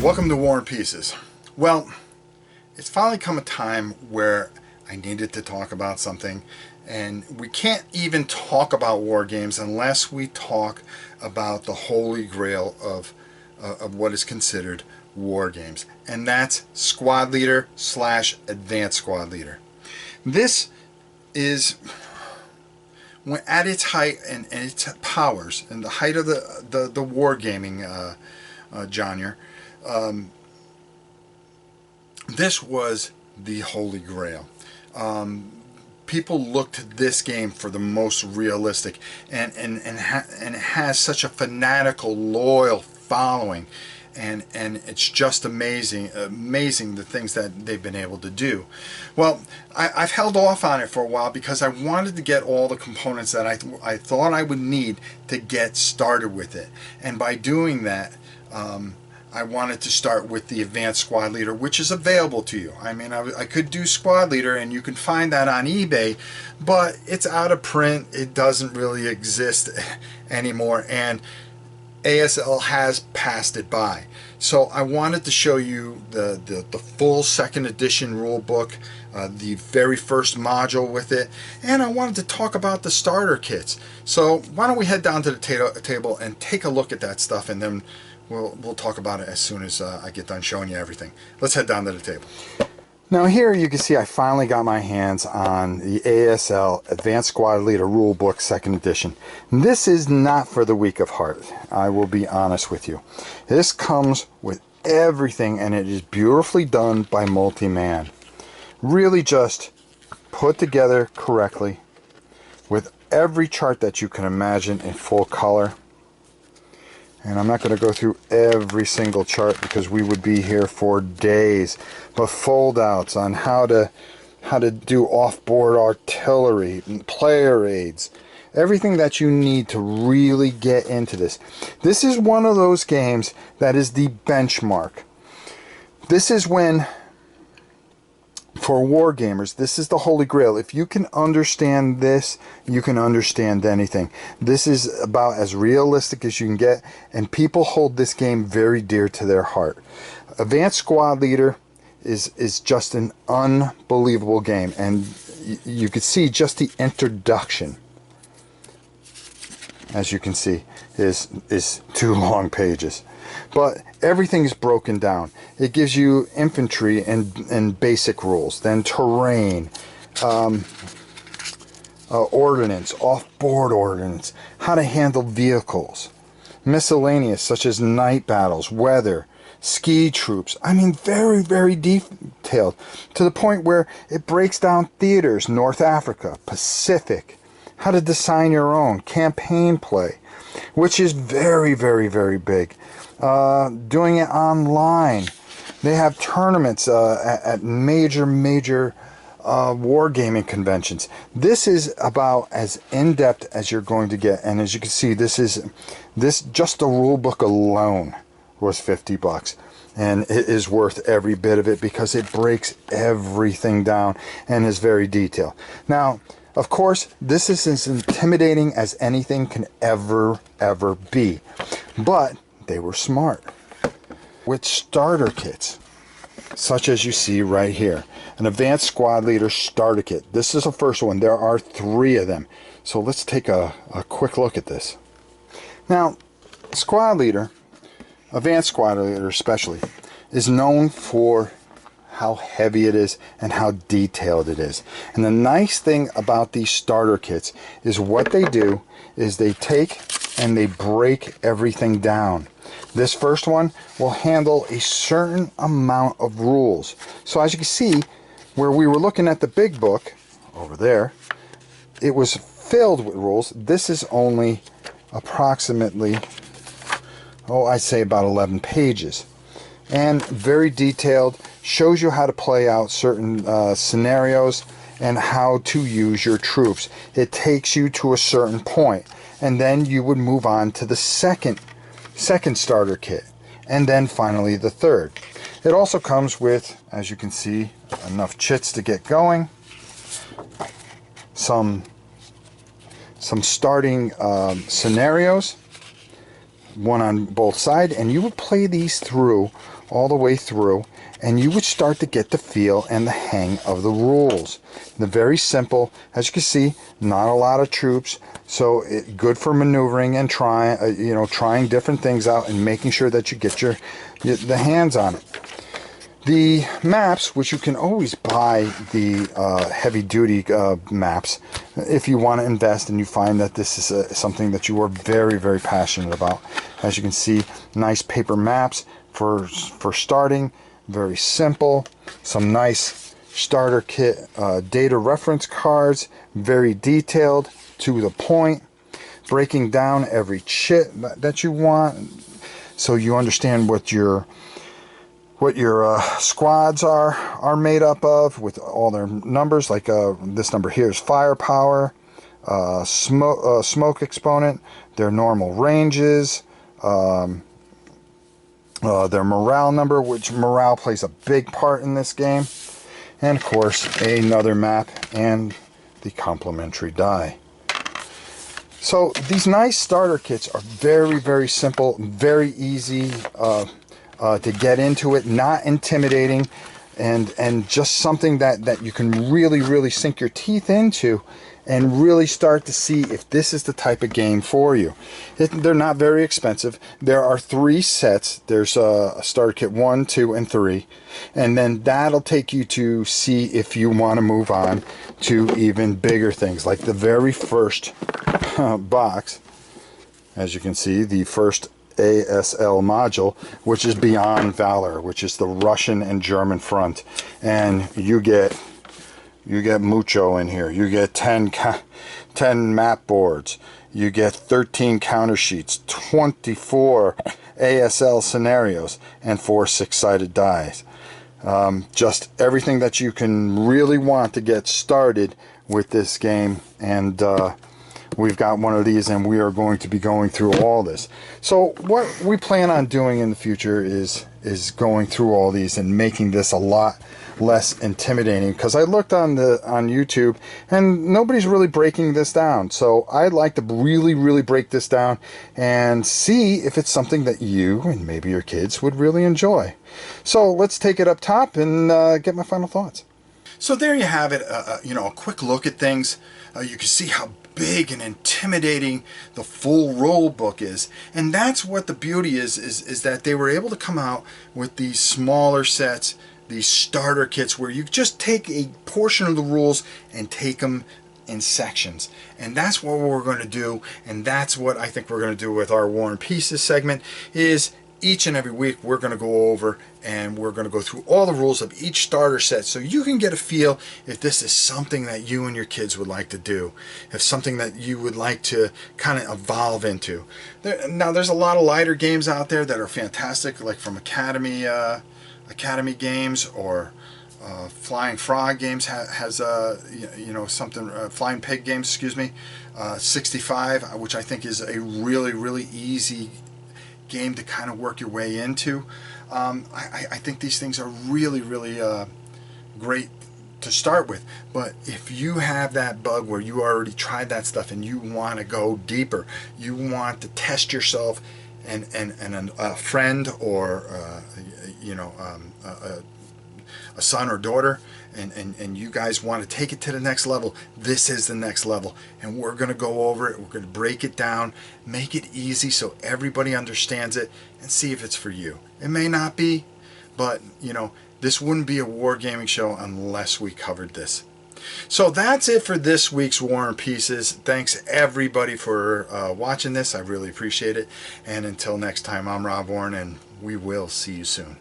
Welcome to War and Pieces. Well, it's finally come a time where I needed to talk about something, and we can't even talk about war games unless we talk about the holy grail of what is considered war games, and that's Squad Leader / Advanced Squad Leader. This is, when at its height and its powers, and the height of the wargaming genre, this was the holy grail. People looked to this game for the most realistic, and it has such a fanatical, loyal following, and it's just amazing the things that they've been able to do. Well, I've held off on it for a while because I wanted to get all the components that I thought I would need to get started with it, and by doing that, I wanted to start with the Advanced Squad Leader, which is available to you. I mean, I could do Squad Leader, and you can find that on eBay, but it's out of print. It doesn't really exist anymore, and ASL has passed it by. So I wanted to show you the full second edition rule book, the very first module with it, and I wanted to talk about the starter kits. So why don't we head down to the table and take a look at that stuff, and then we'll talk about it as soon as I get done showing you everything. Let's head down to the table. Now here you can see I finally got my hands on the ASL Advanced Squad Leader Rulebook 2nd Edition. This is not for the weak of heart, I will be honest with you. This comes with everything, and it is beautifully done by Multi-Man. Really just put together correctly with every chart that you can imagine in full color. And I'm not going to go through every single chart because we would be here for days. But fold-outs on how to do off-board artillery, player aids, everything that you need to really get into this. This is one of those games that is the benchmark. This is when, for war gamers, this is the holy grail. If you can understand this, you can understand anything. This is about as realistic as you can get, and people hold this game very dear to their heart. Advanced Squad Leader is just an unbelievable game, and you can see just the introduction, as you can see, is 2 long pages. But everything is broken down. It gives you infantry and basic rules, then terrain, ordnance, off-board ordnance, how to handle vehicles, miscellaneous such as night battles, weather, ski troops. I mean, very, very detailed, to the point where it breaks down theaters, North Africa, Pacific, how to design your own, campaign play, which is very, very, very big. Doing it online. They have tournaments at major wargaming conventions. This is about as in-depth as you're going to get, and as you can see, this just the rule book alone was $50, and it is worth every bit of it because it breaks everything down and is very detailed. Now, of course, this is as intimidating as anything can ever be, but they were smart with starter kits, such as you see right here. An Advanced Squad Leader starter kit. This is the first one. There are 3 of them. So let's take a quick look at this. Now, Squad Leader, Advanced Squad Leader especially, is known for how heavy it is and how detailed it is. And the nice thing about these starter kits is what they do is they take and they break everything down. This first one will handle a certain amount of rules. So as you can see, where we were looking at the big book over there, it was filled with rules. This is only approximately, I'd say about 11 pages. And very detailed, shows you how to play out certain scenarios and how to use your troops. It takes you to a certain point, and then you would move on to the second starter kit, and then finally the third. It also comes with, as you can see, enough chits to get going, some starting scenarios, one on both sides, and you would play these through all the way through, and you would start to get the feel and the hang of the rules. They're very simple. As you can see, not a lot of troops, so good for maneuvering and trying different things out and making sure that you get the hands on it. The maps, which you can always buy the heavy-duty maps if you want to invest and you find that this is something that you are very, very passionate about. As you can see, nice paper maps for starting, very simple. Some nice starter kit data reference cards, very detailed, to the point, breaking down every chit that you want so you understand what your squads are made up of, with all their numbers. Like this number here is firepower, smoke exponent, their normal ranges, their morale number, which morale plays a big part in this game, and of course another map and the complementary die. So these nice starter kits are very, very simple, very easy to get into it, not intimidating, and just something that you can really, really sink your teeth into and really start to see if this is the type of game for you. They're not very expensive. There are 3 sets. There's a starter kit 1, 2, and 3, and then that'll take you to see if you want to move on to even bigger things, like the very first box. As you can see, the first ASL module, which is Beyond Valor, which is the Russian and German front, and you get mucho in here. You get 10 map boards, you get 13 counter sheets, 24 ASL scenarios, and 4 6-sided dice. Just everything that you can really want to get started with this game, and we've got one of these, and we are going to be going through all this. So what we plan on doing in the future is going through all these and making this a lot less intimidating, because I looked on YouTube and nobody's really breaking this down. So I'd like to really break this down and see if it's something that you and maybe your kids would really enjoy. So let's take it up top and get my final thoughts. So there you have it, a quick look at things. You can see how big and intimidating the full rule book is, and that's what the beauty is that they were able to come out with these smaller sets, these starter kits, where you just take a portion of the rules and take them in sections. And that's what we're going to do, and that's what I think we're going to do with our War and Pieces segment. Is each and every week we're going to go over and we're going to go through all the rules of each starter set, so you can get a feel if this is something that you and your kids would like to do, if something that you would like to kind of evolve into. Now there's a lot of lighter games out there that are fantastic, like from Academy Games, or Flying Frog Games has something, Flying Pig Games, excuse me, 65, which I think is a really easy game to kind of work your way into. I think these things are really great to start with, but if you have that bug where you already tried that stuff and you want to go deeper, you want to test yourself, and a friend or a son or daughter, and you guys want to take it to the next level, this is the next level, and we're going to go over it. We're going to break it down, make it easy so everybody understands it, and see if it's for you. It may not be, but this wouldn't be a wargaming show unless we covered this. So that's it for this week's War and Pieces. Thanks everybody for watching this. I really appreciate it, and until next time, I'm Rob Warren, and we will see you soon.